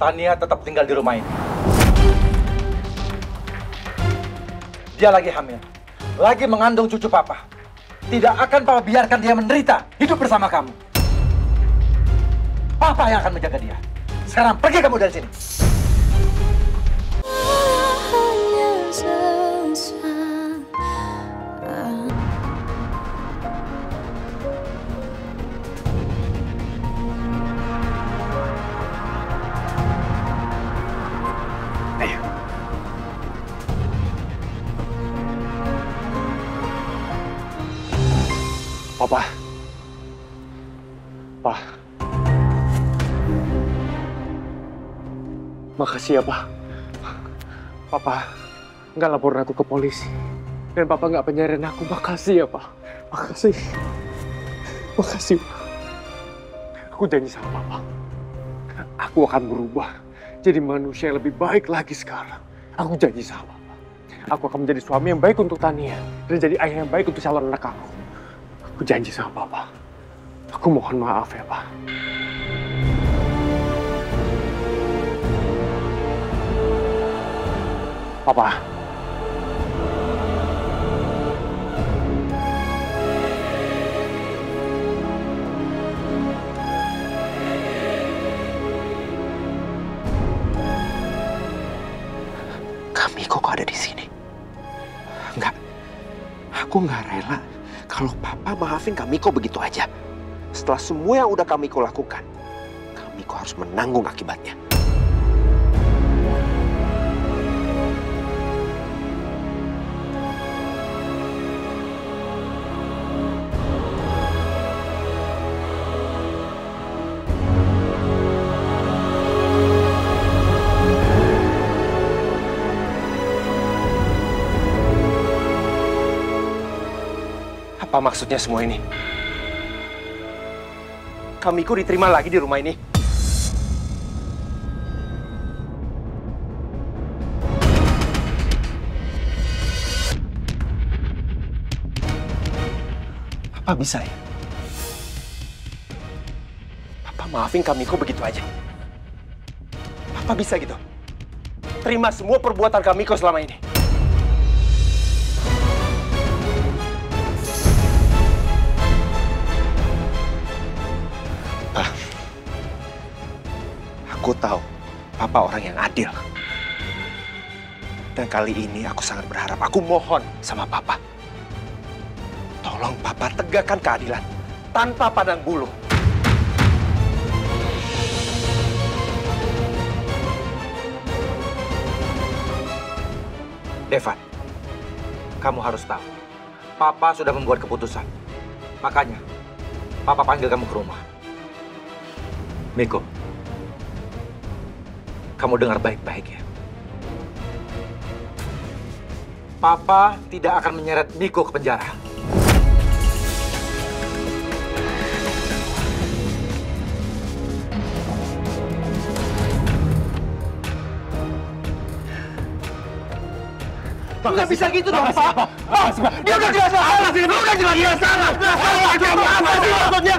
Tania tetap tinggal di rumah ini. Dia lagi hamil, lagi mengandung cucu papa. Tidak akan papa biarkan dia menderita hidup bersama kamu. Papa yang akan menjaga dia. Sekarang pergi kamu dari sini. Papa. Pak. Makasih ya, Pak. Papa nggak laporin aku ke polisi. Dan Papa nggak penjarain aku. Makasih ya, Pak. Makasih. Makasih, Pak. Aku janji sama Papa. Aku akan berubah. Jadi manusia yang lebih baik lagi sekarang. Aku janji sama Papa. Aku akan menjadi suami yang baik untuk Tania. Dan jadi ayah yang baik untuk calon anak aku. Aku janji sama Papa. Aku mohon maaf ya, Pak. Papa. Kami kok ada di sini? Enggak. Aku nggak rela kalau Papa maafin Kamiko begitu aja. Setelah semua yang udah Kamiko lakukan, Kamiko harus menanggung akibatnya. Apa maksudnya semua ini? Kamiko diterima lagi di rumah ini? Apa bisa ya? Papa maafin Kamiko begitu aja? Papa bisa gitu? Terima semua perbuatan Kamiko selama ini? Aku tahu Papa orang yang adil. Dan kali ini aku sangat berharap, aku mohon sama Papa. Tolong Papa tegakkan keadilan tanpa pandang bulu. Devan, kamu harus tahu, Papa sudah membuat keputusan. Makanya, Papa panggil kamu ke rumah. Miko, kamu dengar baik-baik ya. Papa tidak akan menyeret Miko ke penjara. Nggak bisa gitu dong, Pak. Dia udah jelas salah. Udah jelas dia salah. Apa sih maksudnya?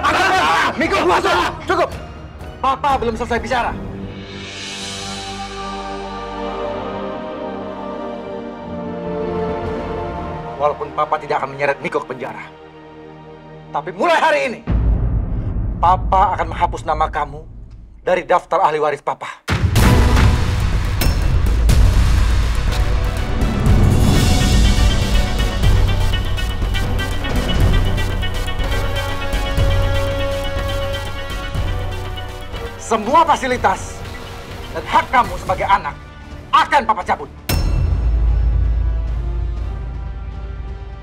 Miko, masuk. Cukup. Papa belum selesai bicara. Walaupun Papa tidak akan menyeret Miko ke penjara. Tapi mulai hari ini, Papa akan menghapus nama kamu dari daftar ahli waris Papa. Semua fasilitas dan hak kamu sebagai anak akan Papa cabut.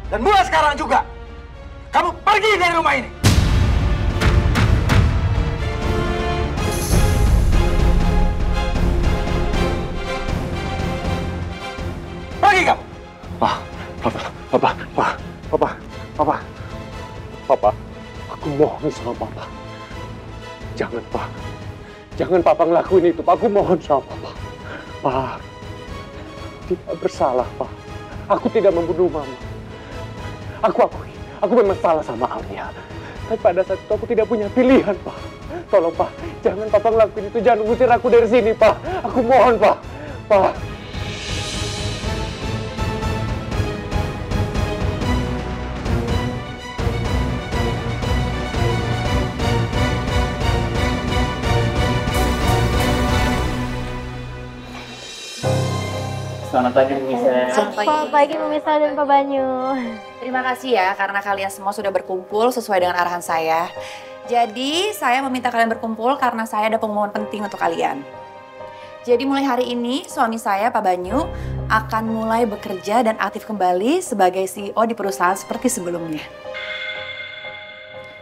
Dan mulai sekarang juga, kamu pergi dari rumah ini. Pergi kamu. Papa, aku mohon sama Papa. Jangan, Pak. Jangan Papa ngelakuin itu, Pak. Aku mohon sama Papa. Pak, tidak bersalah, Pak. Aku tidak membunuh Mama. Aku akui, aku memang salah sama Alia. Tapi pada saat itu aku tidak punya pilihan, Pak. Tolong, Pak. Jangan Papa ngelakuin itu. Jangan ngusir aku dari sini, Pak. Aku mohon, Pak. Pak. Selamat pagi, Bu Misa. Selamat pagi, Bu Misa dan Pak Banyu. Terima kasih ya, karena kalian semua sudah berkumpul sesuai dengan arahan saya. Jadi, saya meminta kalian berkumpul karena saya ada pengumuman penting untuk kalian. Jadi mulai hari ini, suami saya, Pak Banyu, akan mulai bekerja dan aktif kembali sebagai CEO di perusahaan seperti sebelumnya.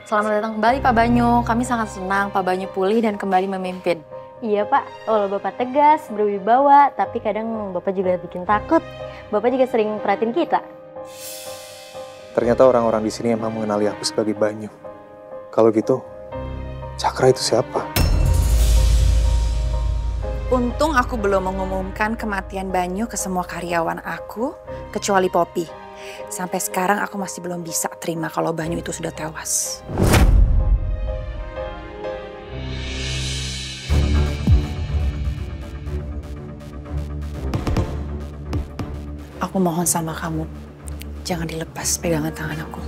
Selamat datang kembali, Pak Banyu. Kami sangat senang Pak Banyu pulih dan kembali memimpin. Iya, Pak. Walau Bapak tegas, berwibawa, tapi kadang Bapak juga bikin takut. Bapak juga sering perhatiin kita. Ternyata orang-orang di sini emang mengenali aku sebagai Banyu. Kalau gitu, Cakra itu siapa? Untung aku belum mengumumkan kematian Banyu ke semua karyawan aku, kecuali Poppy. Sampai sekarang aku masih belum bisa terima kalau Banyu itu sudah tewas. Aku mohon sama kamu, jangan dilepas pegangan tangan aku.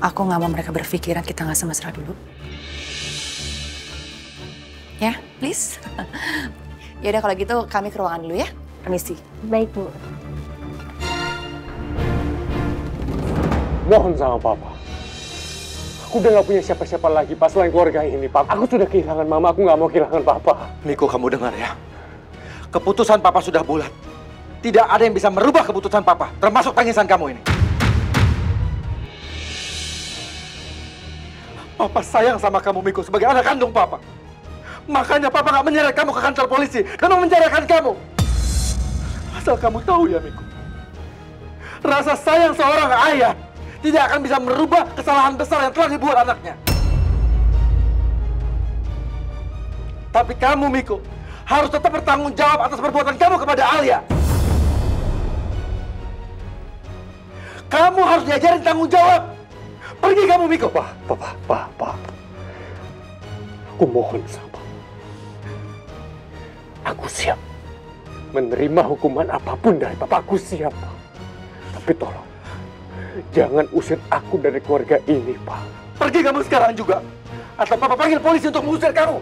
Aku nggak mau mereka berpikiran kita nggak mesra dulu. Ya, please. Yaudah kalau gitu kami ke ruangan dulu ya. Permisi. Baik, Bu. Mohon sama Papa. Aku udah gak punya siapa-siapa lagi, Pak, selain keluarga ini, Pak. Aku sudah kehilangan Mama, aku gak mau kehilangan Papa. Miko, kamu dengar ya. Keputusan Papa sudah bulat. Tidak ada yang bisa merubah keputusan Papa, termasuk tangisan kamu ini. Papa sayang sama kamu, Miko, sebagai anak kandung Papa. Makanya Papa gak menyeret kamu ke kantor polisi dan memenjarakan kamu. Asal kamu tahu ya, Miko. Rasa sayang seorang ayah tidak akan bisa merubah kesalahan besar yang telah dibuat anaknya. Tapi kamu, Miko, harus tetap bertanggung jawab atas perbuatan kamu kepada Alia. Kamu harus diajarin tanggung jawab. Pergi kamu, Miko. Pak. Aku mohon sama. Aku siap menerima hukuman apapun dari Papa. Aku siap, Pak. Tapi tolong, jangan usir aku dari keluarga ini, Pak. Pergi kamu sekarang juga. Atau Papa panggil polisi untuk mengusir kamu.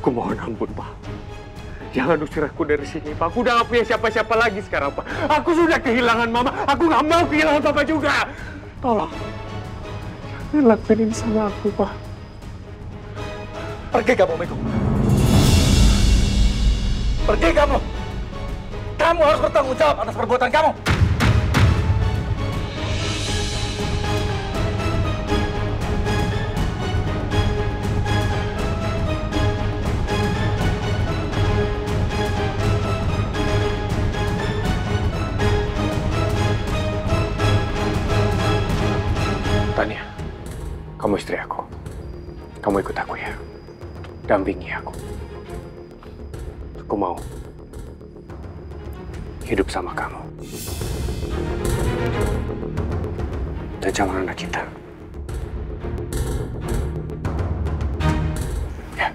Aku mohon ampun, Pak. Jangan usir aku dari sini, Pak. Aku udah gak punya siapa-siapa lagi sekarang, Pak. Aku sudah kehilangan Mama. Aku gak mau kehilangan Papa juga. Tolong. Jangan lakuin ini sama aku, Pak. Pergi kamu, Miko. Pergi kamu. Kamu harus bertanggung jawab atas perbuatan kamu. Tania, kamu istri aku. Kamu ikut aku ya. Dampingi aku. Aku mau hidup sama kamu. Dan calon anak kita. Ya.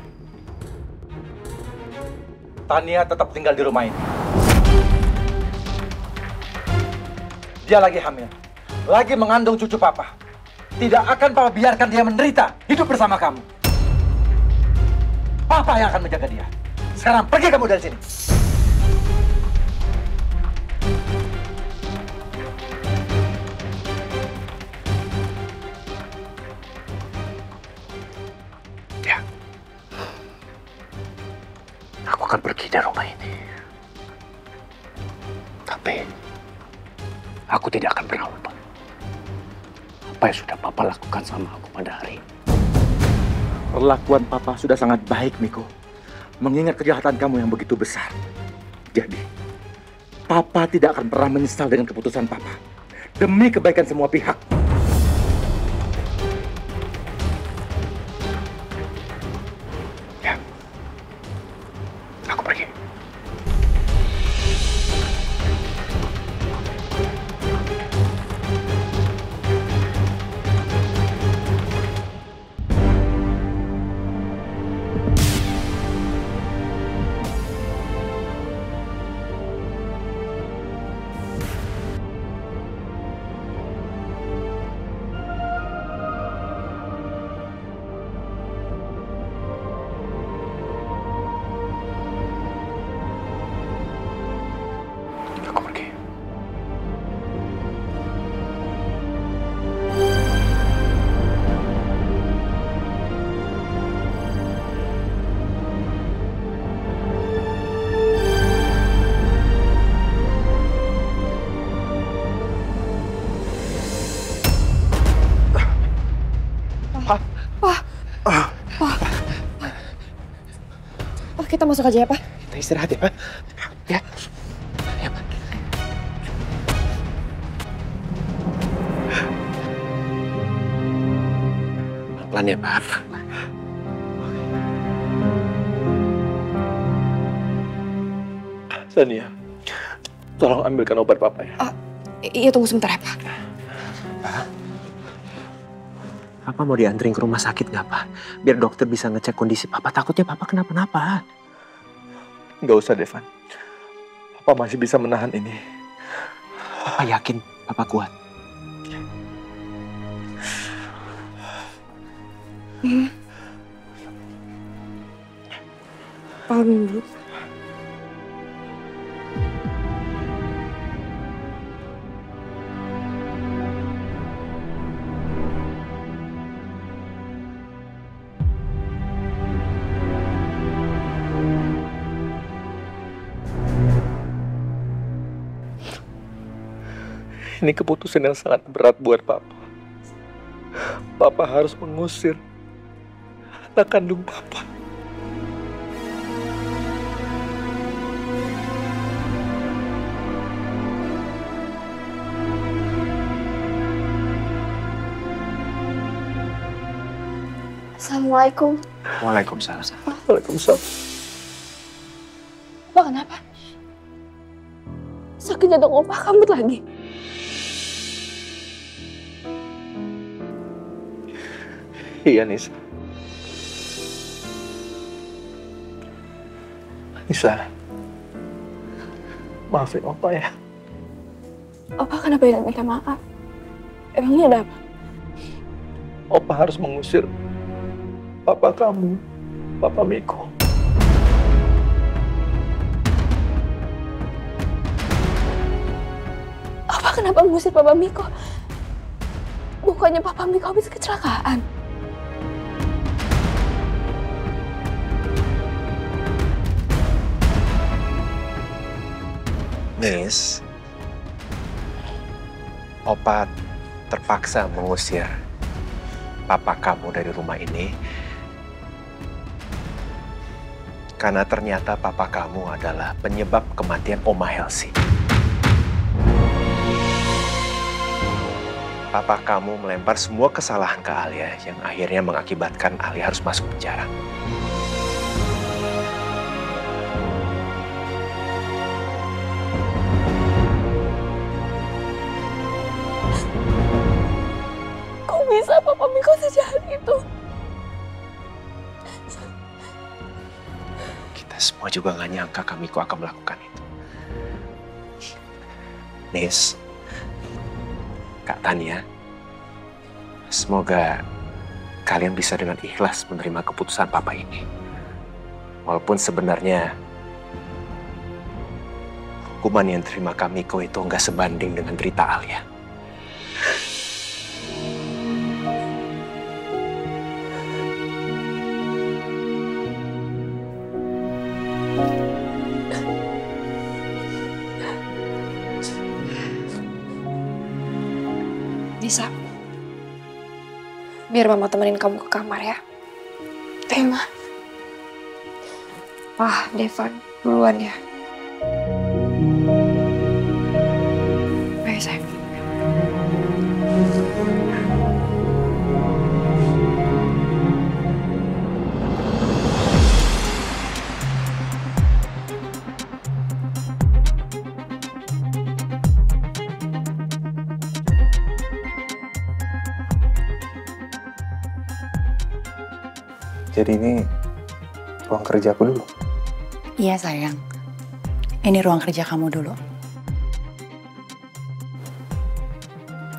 Tania tetap tinggal di rumah ini. Dia lagi hamil. Lagi mengandung cucu Papa. Tidak akan Papa biarkan dia menderita hidup bersama kamu. Papa yang akan menjaga dia. Sekarang pergi kamu dari sini. Ya. Tapi aku tidak akan pernah lupa apa yang sudah Papa lakukan sama aku pada hari ini. Perlakuan Papa sudah sangat baik, Miko. Mengingat kejahatan kamu yang begitu besar. Jadi, Papa tidak akan pernah menyesal dengan keputusan Papa. Demi kebaikan semua pihak. Ya, aku pergi. Aku pergi. Oh, kita masuk aja ya, Pak. Kita istirahat ya, Pak. Ya. Ya, Pak. Pelan ya, Pak. Sania, tolong ambilkan obat Papa ya. Iya, tunggu sebentar ya, Pak. Papa mau dianterin ke rumah sakit nggak, Pak? Biar dokter bisa ngecek kondisi Papa. Takutnya Papa kenapa-napa. Nggak usah, Devan. Papa masih bisa menahan ini. Papa yakin Papa kuat. Paham, Bu. Ini keputusan yang sangat berat buat Papa. Papa harus mengusir anak kandung Papa. Assalamualaikum. Waalaikumsalam. Waalaikumsalam. Opa kenapa? Sakit jantung Opa kambuh lagi. Iya, Nisa. Nisa. Maafin Opa ya. Opa kenapa tidak minta maaf? Emangnya ada apa? Opa harus mengusir Papa kamu, Papa Miko. Opa kenapa mengusir Papa Miko? Bukannya Papa Miko habis kecelakaan? Nis, Opa terpaksa mengusir Papa kamu dari rumah ini karena ternyata Papa kamu adalah penyebab kematian Oma Helsi. Papa kamu melempar semua kesalahan ke Alia yang akhirnya mengakibatkan Alia harus masuk penjara. Kok bisa Papa Miko sejahat itu? Kita semua juga nggak nyangka Kamiko akan melakukan itu. Nis, Kak Tania, semoga kalian bisa dengan ikhlas menerima keputusan Papa ini. Walaupun sebenarnya hukuman yang terima Kamiko itu nggak sebanding dengan derita Alia. Nisa, biar mama temenin kamu ke kamar ya. Ma. Wah, Devan, duluan ya. Baik, sayang. Jadi ini ruang kerja aku dulu. Iya sayang, ini ruang kerja kamu dulu.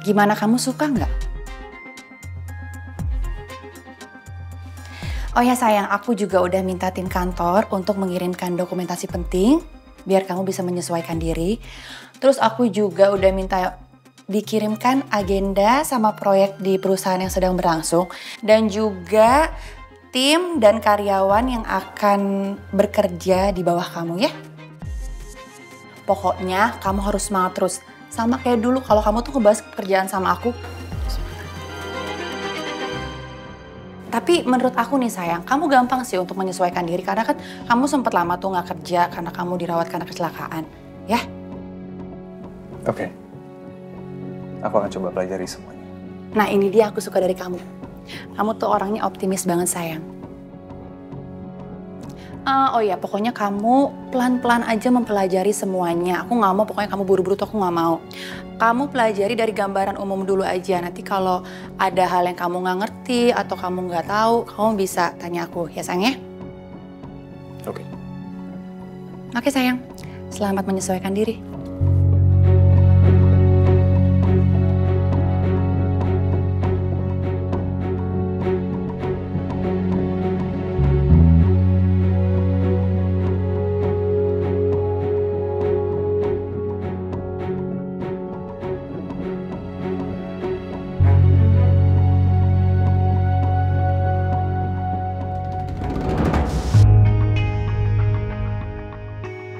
Gimana, kamu suka nggak? Oh ya sayang, aku juga udah minta tim kantor untuk mengirimkan dokumentasi penting biar kamu bisa menyesuaikan diri. Terus aku juga udah minta dikirimkan agenda sama proyek di perusahaan yang sedang berlangsung dan juga tim dan karyawan yang akan bekerja di bawah kamu ya. Pokoknya kamu harus semangat terus. Sama kayak dulu kalau kamu tuh ngebahas pekerjaan sama aku. Tapi menurut aku nih sayang, kamu gampang sih untuk menyesuaikan diri. Karena kan kamu sempat lama tuh gak kerja karena kamu dirawat karena kecelakaan. Ya? Oke. Aku akan coba pelajari semuanya. Nah ini dia aku suka dari kamu. Kamu tuh orangnya optimis banget sayang. Oh ya, pokoknya kamu pelan-pelan aja mempelajari semuanya. Aku nggak mau pokoknya kamu buru-buru tuh aku nggak mau. Kamu pelajari dari gambaran umum dulu aja. Nanti kalau ada hal yang kamu nggak ngerti atau kamu nggak tahu, kamu bisa tanya aku ya sayang ya. Oke. Oke sayang, selamat menyesuaikan diri.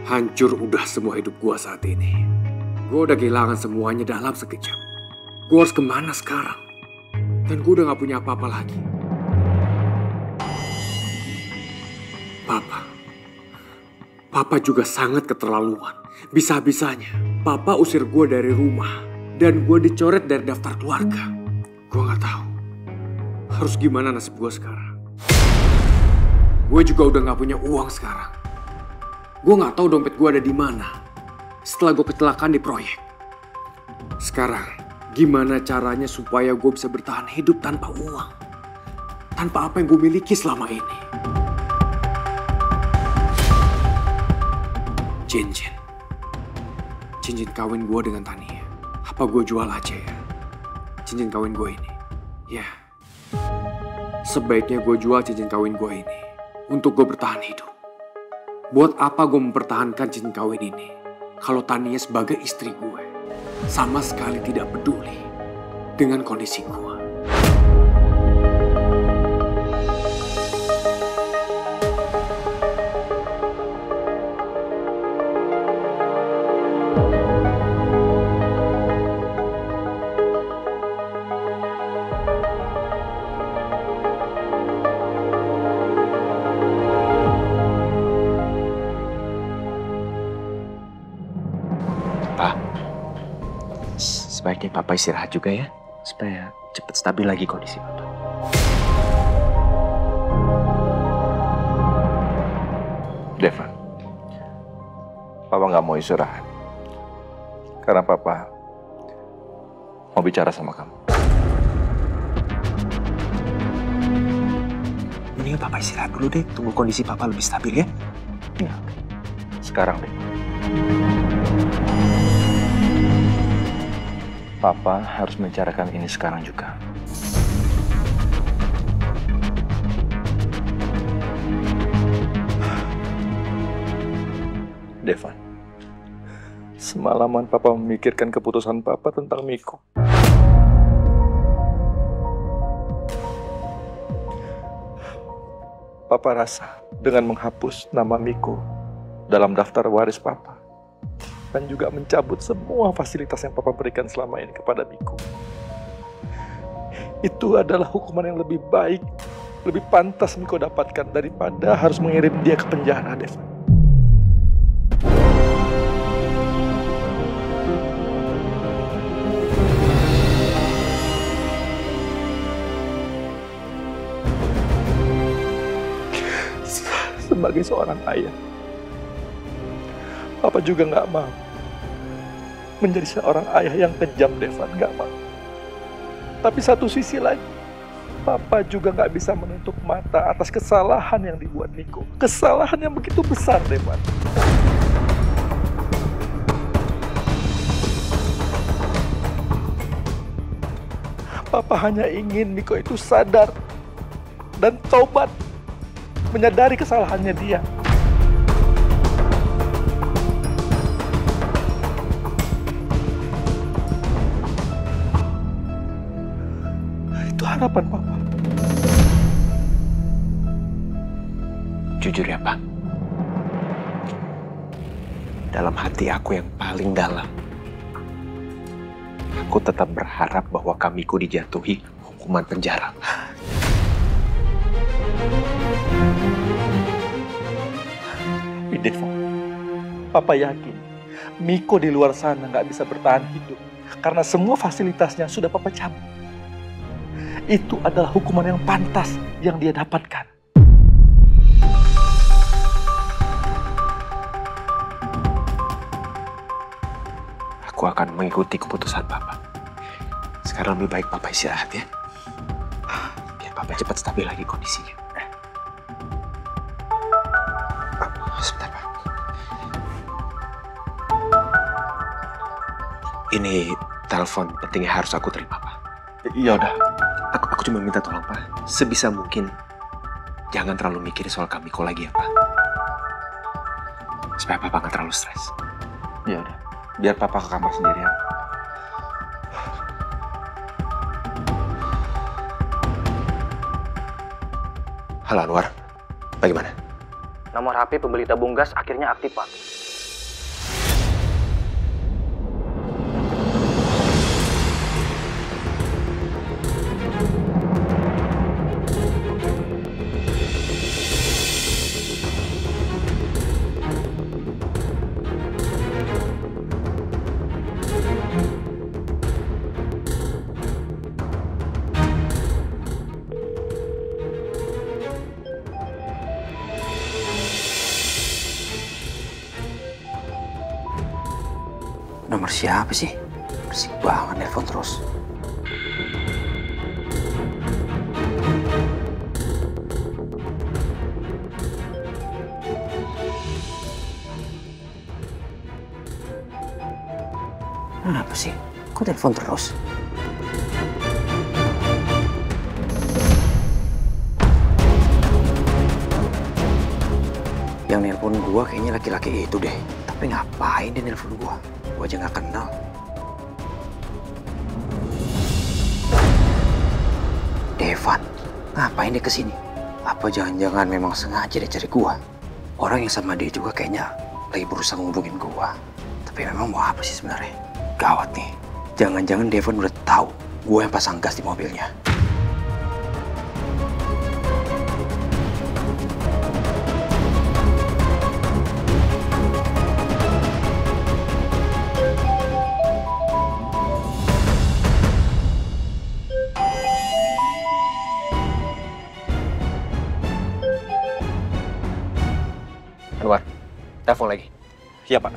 Hancur udah semua hidup gua saat ini. Gua udah kehilangan semuanya dalam sekejap. Gua harus kemana sekarang? Dan gua udah gak punya apa-apa lagi. Papa juga sangat keterlaluan. Bisa-bisanya Papa usir gua dari rumah dan gua dicoret dari daftar keluarga. Gua gak tahu harus gimana nasib gua sekarang. Gue juga udah gak punya uang sekarang. Gue gak tahu dompet gue ada di mana setelah gue kecelakaan di proyek. Sekarang, gimana caranya supaya gue bisa bertahan hidup tanpa uang? Tanpa apa yang gue miliki selama ini? Cincin. Cincin kawin gue dengan Tania. Apa gue jual aja ya? Cincin kawin gue ini. Ya. Sebaiknya gue jual cincin kawin gue ini untuk gue bertahan hidup. Buat apa gue mempertahankan cincin kawin ini kalau Tania sebagai istri gue sama sekali tidak peduli dengan kondisi gue. Sebaiknya Papa istirahat juga ya, supaya cepat stabil lagi kondisi Papa. Devan, Papa nggak mau istirahat, karena Papa mau bicara sama kamu. Mendingan Papa istirahat dulu deh, tunggu kondisi Papa lebih stabil ya. Ya, sekarang deh. Papa harus membicarakan ini sekarang juga. Devan, semalaman Papa memikirkan keputusan Papa tentang Miko. Papa rasa dengan menghapus nama Miko dalam daftar waris Papa, dan juga mencabut semua fasilitas yang Papa berikan selama ini kepada Miko, Itu adalah hukuman yang lebih baik, lebih pantas Miko dapatkan daripada harus mengirim dia ke penjara, Devan. Sebagai seorang ayah, Papa juga nggak mau menjadi seorang ayah yang kejam, Devan, nggak mau. Tapi satu sisi lagi, Papa juga nggak bisa menutup mata atas kesalahan yang dibuat Miko. Kesalahan yang begitu besar, Devan. Papa hanya ingin Miko itu sadar dan tobat, menyadari kesalahannya dia. Itu harapan Papa. Jujur ya, Pak. Dalam hati aku yang paling dalam, aku tetap berharap bahwa Kamiko dijatuhi hukuman penjara. Devan, Papa yakin Miko di luar sana nggak bisa bertahan hidup karena semua fasilitasnya sudah Papa cabut. Itu adalah hukuman yang pantas yang dia dapatkan. Aku akan mengikuti keputusan Papa. Sekarang lebih baik Papa istirahat ya. Biar Papa cepat stabil lagi kondisinya. Sebentar, Pak. Ini telepon pentingnya harus aku terima, Pak. Ya udah. Aku cuma minta tolong, Pak. Sebisa mungkin jangan terlalu mikirin soal Kamiko lagi ya, Pak. Supaya Papa nggak terlalu stres. Ya udah. Biar Papa ke kamar sendirian. Halo Anwar, bagaimana? Nomor HP pembeli tabung gas akhirnya aktif, Pak. Nomor siapa sih? Berisik banget nelfon terus. Apa sih? Kok telepon terus? Yang nelpon gua kayaknya laki-laki itu deh. Tapi ngapain dia nelpon gua? Gua aja nggak kenal. Devan, ngapain dia kesini? Apa jangan-jangan memang sengaja dia cari gua? Orang yang sama dia juga kayaknya lagi berusaha ngubungin gua. Tapi memang mau apa sih sebenarnya? Gawat nih. Jangan-jangan Devan udah tahu gua yang pasang gas di mobilnya. Anwar, telepon lagi. Iya, Pak.